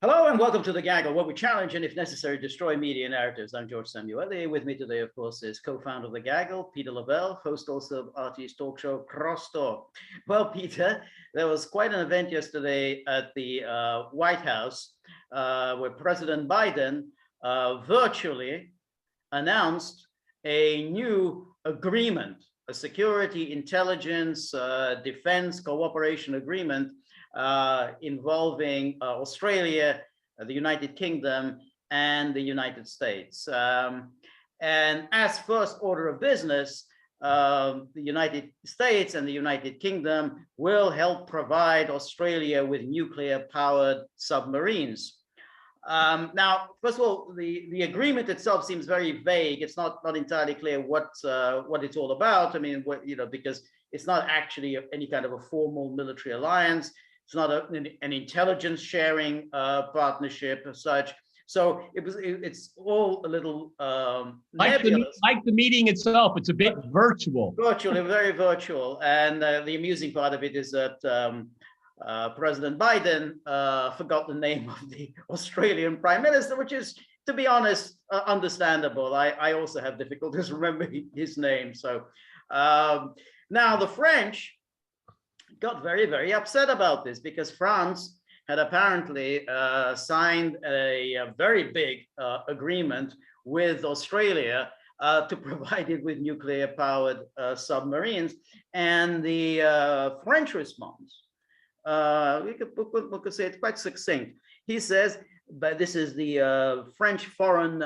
Hello and welcome to The Gaggle, where we challenge and, if necessary, destroy media narratives. I'm George Szamuely. With me today, of course, is co-founder of The Gaggle, Peter Lavelle, host also of RT's talk show, Crosstalk. Well, Peter, there was quite an event yesterday at the White House where President Biden virtually announced a new agreement, a security, intelligence, defense cooperation agreement involving Australia, the United Kingdom, and the United States. And as first order of business, the United States and the United Kingdom will help provide Australia with nuclear-powered submarines. Now, first of all, the agreement itself seems very vague. It's not entirely clear what it's all about. I mean, because it's not actually any kind of a formal military alliance. It's not an intelligence sharing partnership as such. So it's all a little nebulous. Like the meeting itself, it's a bit virtual. Virtually, very virtual. And the amusing part of it is that President Biden forgot the name of the Australian Prime Minister, which is, to be honest, understandable. I also have difficulties remembering his name. So now the French got very, very upset about this because France had apparently signed a very big agreement with Australia to provide it with nuclear-powered submarines. And the French response, we could say it's quite succinct. He says, but this is the French Foreign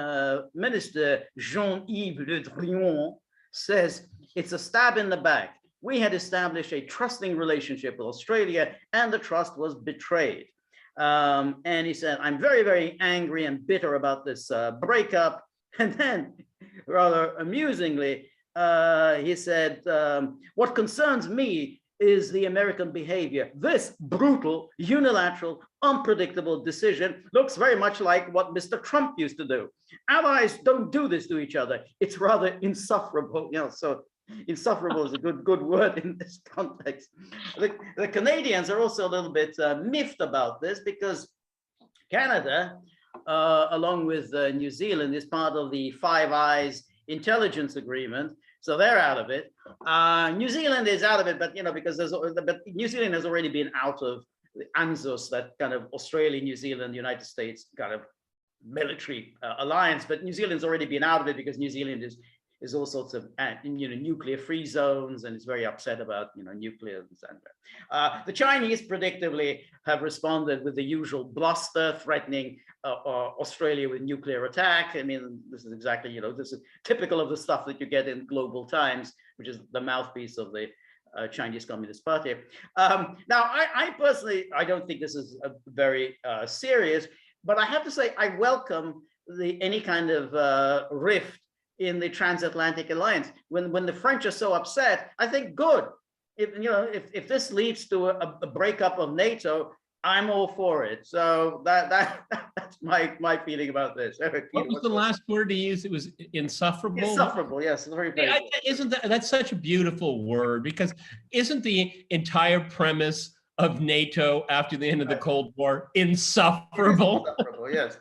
Minister, Jean-Yves Le Drian, says, it's a stab in the back. We had established a trusting relationship with Australia, and the trust was betrayed. And he said, I'm very, very angry and bitter about this breakup. And then, rather amusingly, he said, what concerns me is the American behavior. This brutal, unilateral, unpredictable decision looks very much like what Mr. Trump used to do. Allies don't do this to each other. It's rather insufferable, so insufferable is a good word in this context. The Canadians are also a little bit miffed about this because Canada, along with New Zealand, is part of the Five Eyes intelligence agreement. So they're out of it. New Zealand is out of it, but because New Zealand has already been out of the AUKUS, that kind of Australia, New Zealand, United States kind of military alliance. But New Zealand's already been out of it because New Zealand is all sorts of nuclear-free zones, and is very upset about nuclear. The Chinese predictably have responded with the usual bluster, threatening Australia with nuclear attack. I mean, this is exactly this is typical of the stuff that you get in Global Times, which is the mouthpiece of the Chinese Communist Party. Now, I personally, I don't think this is very serious, but I have to say I welcome any kind of rift in the transatlantic alliance. When the French are so upset, I think good. If this leads to a breakup of NATO, I'm all for it. So that's my feeling about this. What was the last word he used? It was insufferable. Insufferable, yes. Very, very isn't that's such a beautiful word, because isn't the entire premise of NATO after the end of the Cold War insufferable? Insufferable, yes.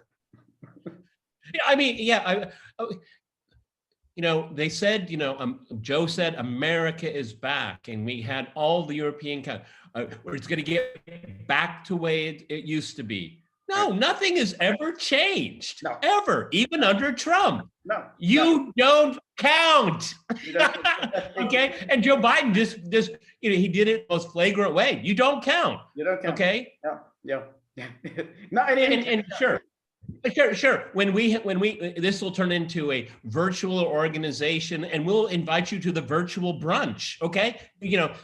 I mean, yeah. They said, Joe said, America is back, and we had all the European countries. It's going to get back to the way it used to be. No, nothing has ever changed, ever, even under Trump. No, you don't count. Okay, and Joe Biden just he did it in the most flagrant way. You don't count. You don't count. Okay. Yeah. No, and sure. Sure. When we this will turn into a virtual organization, and we'll invite you to the virtual brunch. Okay,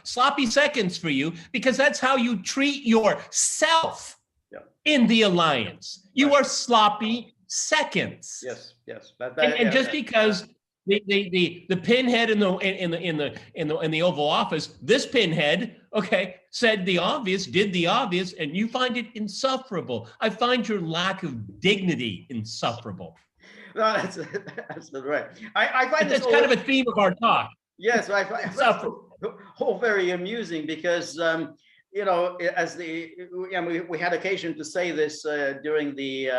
sloppy seconds for you, because that's how you treat yourself in the alliance. You are sloppy seconds. Yes. And just because the pinhead in the Oval Office, this pinhead, said the obvious, did the obvious, and you find it insufferable. I find your lack of dignity insufferable. No, that's right. I find it's kind of a theme of our talk. Yes, I find it's all very amusing because as we had occasion to say this during the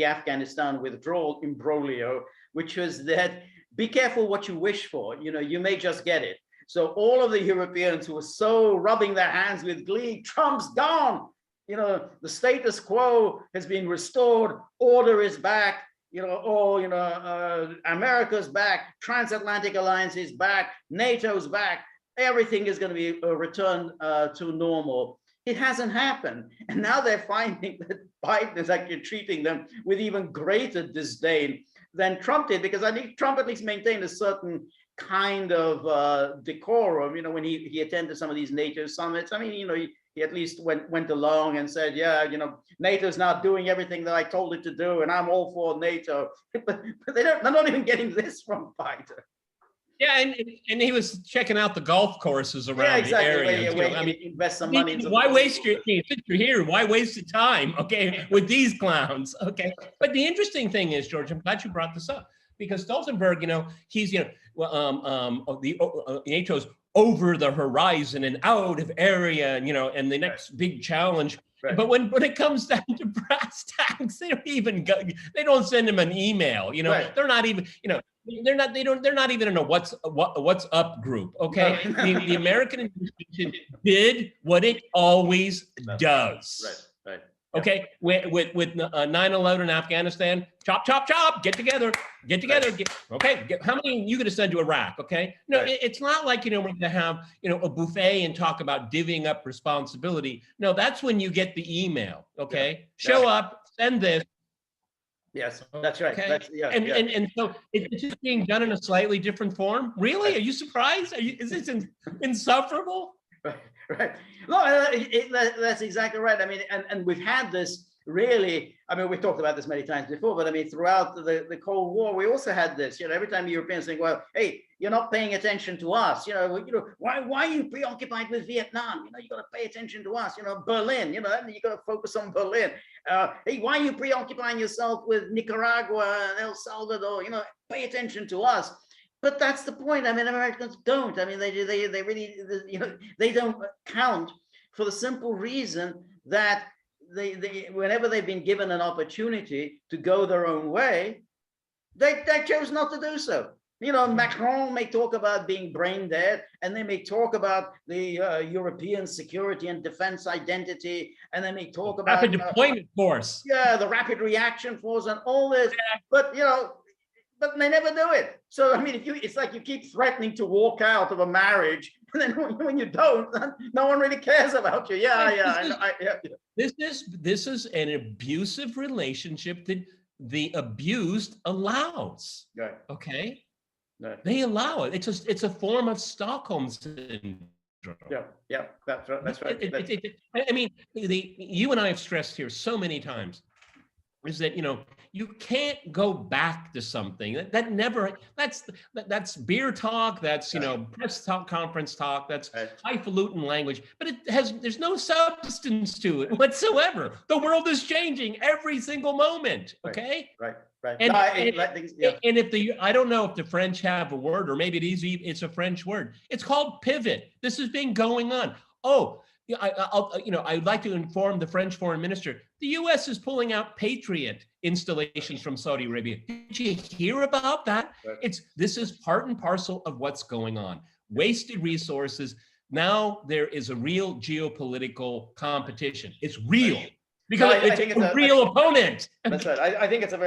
Afghanistan withdrawal imbroglio, which was that be careful what you wish for. You may just get it. So all of the Europeans who were so rubbing their hands with glee, Trump's gone. The status quo has been restored. Order is back. America's back. Transatlantic alliance is back. NATO's back. Everything is going to be returned to normal. It hasn't happened. And now they're finding that Biden is actually treating them with even greater disdain than Trump did, because I think Trump at least maintained a certain kind of decorum, when he attended some of these NATO summits. I mean, he at least went along and said, yeah, NATO's now doing everything that I told it to do, and I'm all for NATO. But they're not even getting this from Biden. Yeah, and he was checking out the golf courses around the area. I mean, invest some money. Why waste your since you're here? Why waste the time? Okay, with these clowns. Okay, but the interesting thing is, George, I'm glad you brought this up, because Stoltenberg, he's NATO's over the horizon and out of area, and the next big challenge. Right. But when it comes down to brass tacks, they don't send him an email. Right. They're not even they're not even in a what's up group. Okay, no. the American administration did what it always does. Right. Okay, with 9/11 in Afghanistan, chop, get together. How many are you going to send to Iraq? Okay, no, it's not like we're going to have a buffet and talk about divvying up responsibility. No, that's when you get the email. Okay, show up, send this. Yes, that's right. Okay. And so it's just being done in a slightly different form. Really? Are you surprised? Is this insufferable? Right. No, that's exactly right. I mean, and we've had this really, I mean, we've talked about this many times before, but I mean, throughout the Cold War, we also had this, every time the Europeans think, well, hey, you're not paying attention to us, why are you preoccupied with Vietnam? You got to pay attention to us, Berlin, you got to focus on Berlin. Hey, why are you preoccupying yourself with Nicaragua and El Salvador? Pay attention to us. But that's the point. I mean, Americans don't. I mean, they really, they don't count, for the simple reason that they whenever they've been given an opportunity to go their own way, they chose not to do so. Macron may talk about being brain dead, and they may talk about the European security and defense identity, and they may talk about rapid deployment force. Yeah, the rapid reaction force and all this. But but they never do it. So I mean, it's like you keep threatening to walk out of a marriage, and then when you don't, no one really cares about you. This is an abusive relationship that the abused allows. Right. Okay. Right. They allow it. It's a form of Stockholm syndrome. Yeah. That's right. I mean, you and I have stressed here so many times is that you can't go back to something that's beer talk, that's press talk, conference talk, that's highfalutin language, but there's no substance to it whatsoever. The world is changing every single moment. Okay, right. And if I don't know if the French have a word, or maybe it's a French word. It's called pivot. This has been going on. I'd like to inform the French foreign minister, the U.S. is pulling out Patriot installations from Saudi Arabia. Did you hear about that? Right. This is part and parcel of what's going on. Wasted resources. Now there is a real geopolitical competition. It's real. Because it's a real opponent. That's right. I think it's a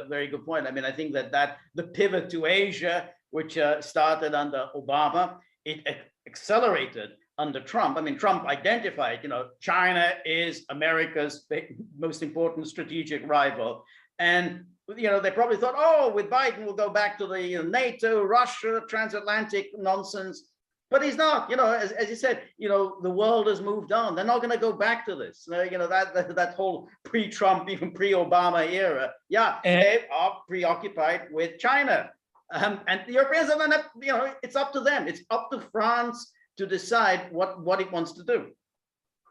very good point. I mean, I think that the pivot to Asia, which started under Obama, it accelerated under Trump. I mean, Trump identified, China is America's most important strategic rival. And, they probably thought, with Biden, we'll go back to the NATO, Russia, transatlantic nonsense. But he's not, as you said, the world has moved on. They're not going to go back to this. That whole pre-Trump, even pre-Obama era. Yeah, they are preoccupied with China. And the Europeans are going to, it's up to them. It's up to France to decide what it wants to do.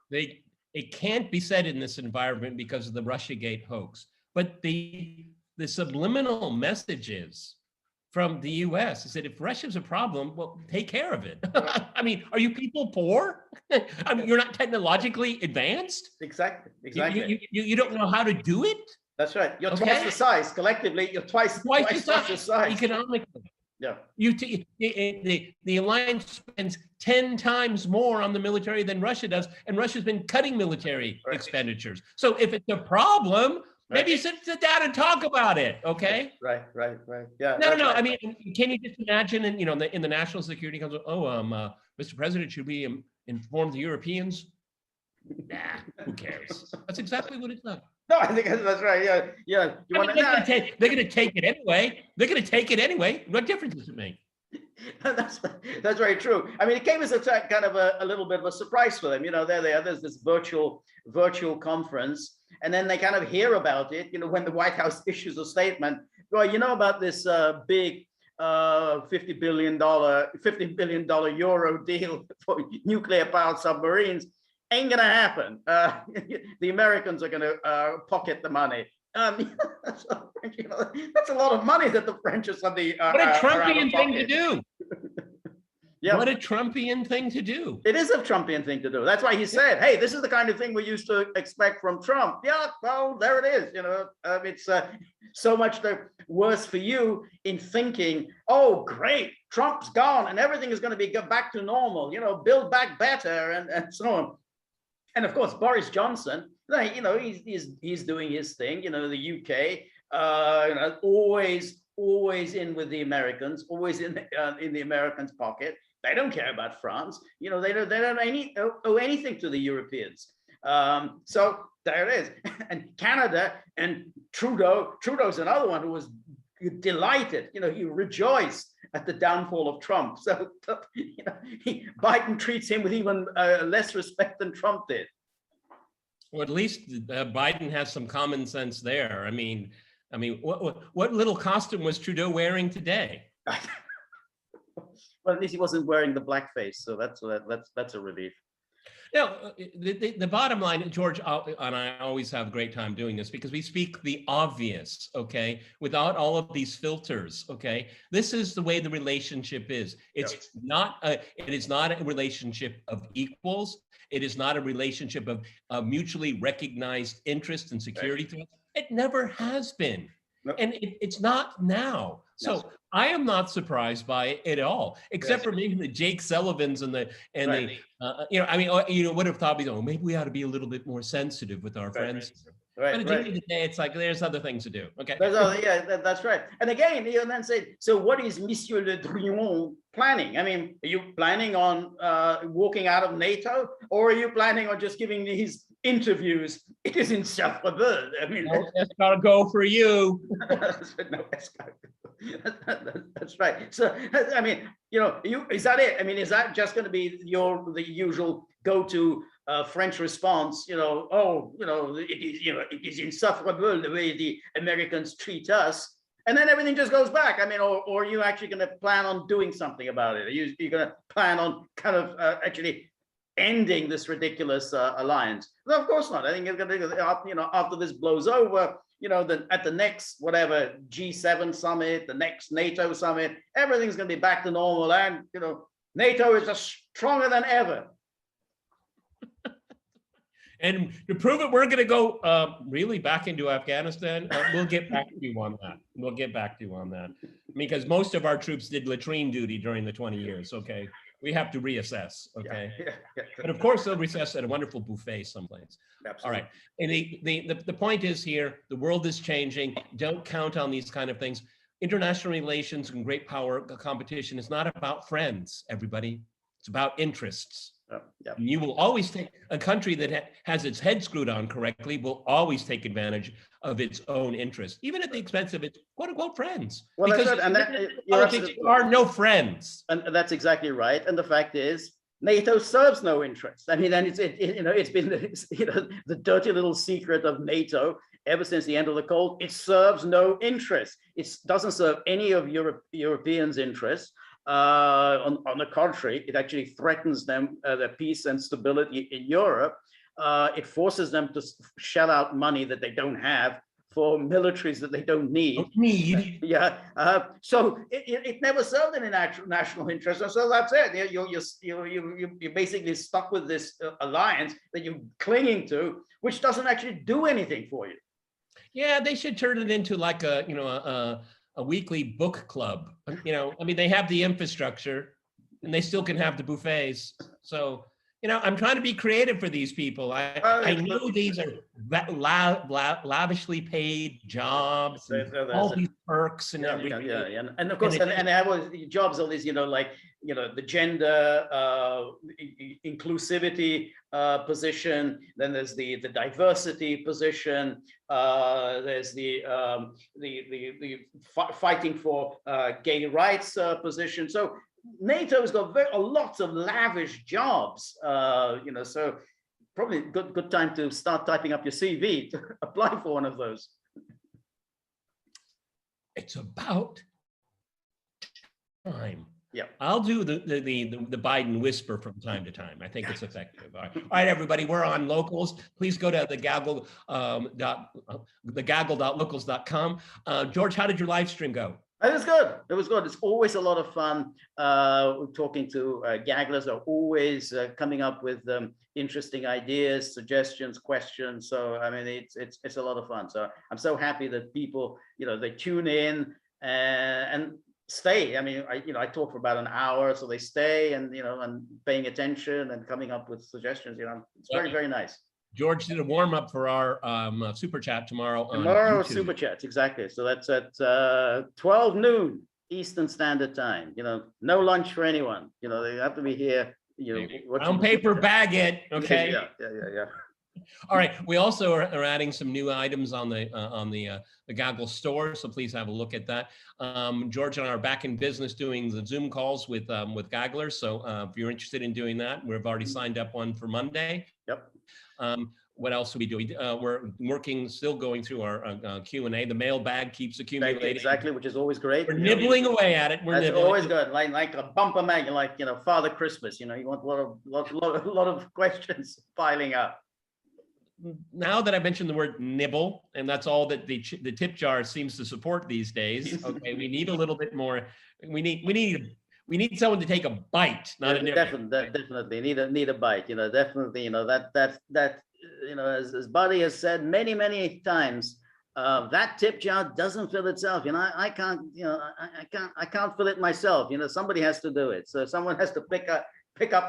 It can't be said in this environment because of the Russiagate hoax. But the subliminal message is from the US. I said, if Russia's a problem, well, take care of it. I mean, are you people poor? I mean, you're not technologically advanced? Exactly. Exactly. You don't know how to do it? That's right. You're Okay. twice the size. Collectively, you're twice the size. Economically. Yeah. The alliance spends 10 times more on the military than Russia does, and Russia's been cutting military expenditures. So if it's a problem, maybe sit down and talk about it, okay? Right. Yeah. No. Right. I mean, can you just imagine in the National Security Council, Mr. President, should we inform the Europeans? Nah, who cares? That's exactly what it's like. No, I think that's right. Yeah. They're going to take it anyway. They're going to take it anyway. What difference does it make? That's very true. I mean, it came as a kind of a little bit of a surprise for them. There they are. There's this virtual conference, and then they kind of hear about it. When the White House issues a statement, well, about this big $50 billion euro deal for nuclear-powered submarines. Ain't gonna happen. The Americans are gonna pocket the money. That's a lot of money that the French are suddenly. What a Trumpian thing to do! Yeah. What a Trumpian thing to do! It is a Trumpian thing to do. That's why he said, "Hey, this is the kind of thing we used to expect from Trump." Yeah, well, there it is. It's so much the worse for you in thinking, "Oh, great, Trump's gone, and everything is going to be back to normal." Build back better, and so on. And of course, Boris Johnson, he's doing his thing. The UK, always in with the Americans, always in the Americans' pocket. They don't care about France. They don't owe anything to the Europeans. So there it is. And Canada and Trudeau's another one who was delighted. He rejoiced at the downfall of Trump. So, Biden treats him with even less respect than Trump did. Well, at least Biden has some common sense there. I mean, what little costume was Trudeau wearing today? Well, at least he wasn't wearing the blackface, so that's a relief. Now, the bottom line, George, and I always have a great time doing this because we speak the obvious, okay, without all of these filters, okay? This is the way the relationship is. It is not a relationship of equals. It is not a relationship of mutually recognized interest and security threats. It never has been. No. And it's not now. So yes. I am not surprised by it at all, except for maybe the Jake Sullivans and what have thought, maybe we ought to be a little bit more sensitive with our friends. Right. But at the end of the day, it's like there's other things to do. Okay. That's right. And again, you then say, so what is Monsieur Le Drian planning? I mean, are you planning on walking out of NATO, or are you planning on just giving these interviews? It is insufferable. I mean, no escargot for you. No escargot. That's right. So, I mean, is that it? I mean, is that just going to be the usual go-to French response? It is insufferable the way the Americans treat us, and then everything just goes back. I mean, or are you actually going to plan on doing something about it? Are you going to plan on kind of actually ending this ridiculous alliance? No, of course not. I think it's going to, after this blows over, at the next whatever G7 summit, the next NATO summit, everything's going to be back to normal, and NATO is just stronger than ever. And to prove it, we're going to go really back into Afghanistan. We'll get back to you on that. Because most of our troops did latrine duty during the 20 years. Okay, we have to reassess. Okay, but of course they'll reassess at a wonderful buffet someplace. Absolutely. All right, and the point is here: the world is changing. Don't count on these kind of things. International relations and great power competition is not about friends, everybody. It's about interests. You will always take a country that has its head screwed on correctly will always take advantage of its own interests, even at the expense of its quote unquote friends. Well, because politics are no friends. And that's exactly right. And the fact is, NATO serves no interest. I mean, and it's been the dirty little secret of NATO ever since the end of the Cold. It serves no interest. It doesn't serve any of Europeans' interests. On the contrary, it actually threatens them, their peace and stability in Europe. It forces them to shell out money that they don't have for militaries that they don't need. Don't need. Yeah, so it never served any national interest, and so that's it. You're basically stuck with this alliance that you're clinging to, which doesn't actually do anything for you. Yeah, they should turn it into like a a weekly book club. I mean, they have the infrastructure, and they still can have the buffets. So I'm trying to be creative for these people. I know these are lavishly paid jobs, and all these perks and everything. Yeah. And of course, and they have all these jobs, all these, like, the gender inclusivity position. Then there's the diversity position. There's the fighting for gay rights position. So NATO's got a lot of lavish jobs, so probably good time to start typing up your CV to apply for one of those. It's about time. Yeah, I'll do the Biden whisper from time to time. I think it's effective. All right, everybody, we're on Locals. Please go to thegaggle.locals.com. George, how did your live stream go? It was good. It was good. It's always a lot of fun talking to gagglers. Are always coming up with interesting ideas, suggestions, questions. So I mean, it's a lot of fun. So I'm so happy that people, they tune in and stay. I mean, I talk for about an hour, so they stay and and paying attention and coming up with suggestions. It's very, very nice. George did a warm up for our super chat tomorrow. Tomorrow, super chats, exactly. So that's at 12 noon Eastern Standard Time. No lunch for anyone. They have to be here. On paper, bag it. Okay. Yeah. All right. We also are adding some new items on the Gaggle store, so please have a look at that. George and I are back in business doing the Zoom calls with gagglers. So if you're interested in doing that, we've already signed up one for Monday. Yep. What else are we doing? We're still going through our Q&A. The mailbag keeps accumulating. Exactly, which is always great. We're nibbling away at it. That's always good. Like a bumper mag, like Father Christmas. You want a lot of questions piling up. Now that I mentioned the word nibble, and that's all that the tip jar seems to support these days. Okay, we need a little bit more. We need someone to take a bite, not a nibble. Definitely need a bite. Definitely. That as Buddy has said many times, that tip jar doesn't fill itself. I can't. I can't fill it myself. Somebody has to do it. So someone has to pick up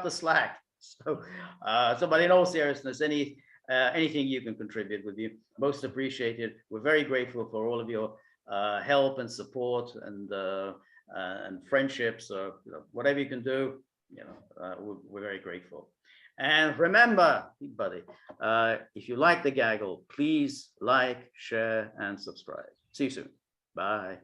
the slack. So, but in all seriousness, anything you can contribute would be most appreciated. We're very grateful for all of your help and support and friendships. So whatever you can do, we're very grateful. And remember, buddy, if you like the Gaggle, please like, share, and subscribe. See you soon. Bye.